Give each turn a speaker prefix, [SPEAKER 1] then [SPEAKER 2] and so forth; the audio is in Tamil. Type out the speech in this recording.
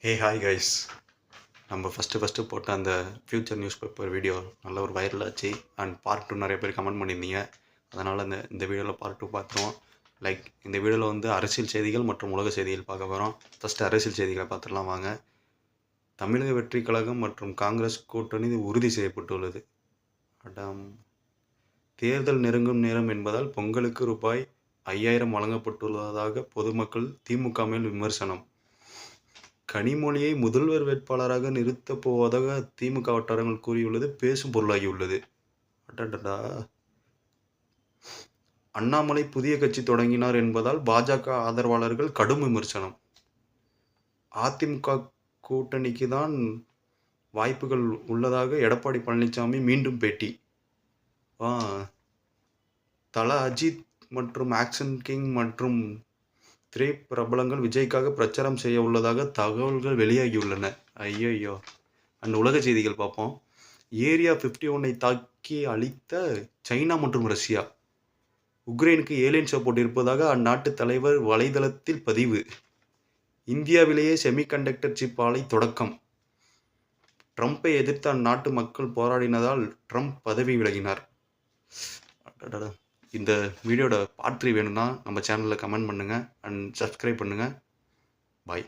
[SPEAKER 1] Hi guys. நம்ம ஃபஸ்ட்டு போட்ட அந்த ஃப்யூச்சர் நியூஸ் பேப்பர் வீடியோ நல்ல ஒரு வைரல் ஆச்சு. அண்ட் பார்ட் 2 நிறைய பேர் கமெண்ட் பண்ணியிருந்தீங்க. அதனால் இந்த வீடியோவில் பார்ட் 2 பார்த்துருவோம். இந்த வீடியோவில் வந்து அரசியல் செய்திகள் மற்றும் உலக செய்திகள் பார்க்க போகிறோம். ஃபஸ்ட்டு அரசியல் செய்திகளை பார்த்துடலாம் வாங்க. தமிழக வெற்றி கழகம் மற்றும் காங்கிரஸ் கூட்டணி உறுதி செய்யப்பட்டுள்ளது. தேர்தல் நெருங்கும் நேரம் என்பதால் பொங்கலுக்கு ரூபாய் 5000 வழங்கப்பட்டுள்ளதாக பொதுமக்கள் திமுக மேல் விமர்சனம். கனிமொழியை முதல்வர் வேட்பாளராக நிறுத்தப் போவதாக திமுக வட்டாரங்கள் கூறியுள்ளது பேசும் பொருளாகியுள்ளது. அண்ணாமலை புதிய கட்சி தொடங்கினார் என்பதால் பாஜக ஆதரவாளர்கள் கடும் விமர்சனம். அதிமுக கூட்டணிக்கு தான் வாய்ப்புகள் உள்ளதாக எடப்பாடி பழனிசாமி மீண்டும் பேட்டி. தல அஜித் மற்றும் ஆக்ஷன் கிங் மற்றும் பிரபலங்கள் விஜய்க்காக பிரச்சாரம் செய்ய உள்ளதாக தகவல்கள் வெளியாகியுள்ளன. ஐயோ. அண்ட் உலக செய்திகள் பார்ப்போம். ஏரியா 51 தாக்கி அழித்த சைனா மற்றும் ரஷ்யா. உக்ரைனுக்கு ஏலியன் சப்போர்ட் இருப்பதாக அந்நாட்டு தலைவர் வலைதளத்தில் பதிவு. இந்தியாவிலேயே செமிகண்டக்டர் சிப் ஆலை தொடக்கம். ட்ரம்ப்பை எதிர்த்து அந்நாட்டு மக்கள் போராடினதால் ட்ரம்ப் பதவி விலகினார். இந்த வீடியோட பார்ட் 3 வேணும்னா நம்ம சேனலில் கமெண்ட் பண்ணுங்கள் அண்ட் சப்ஸ்கிரைப் பண்ணுங்கள். பாய்.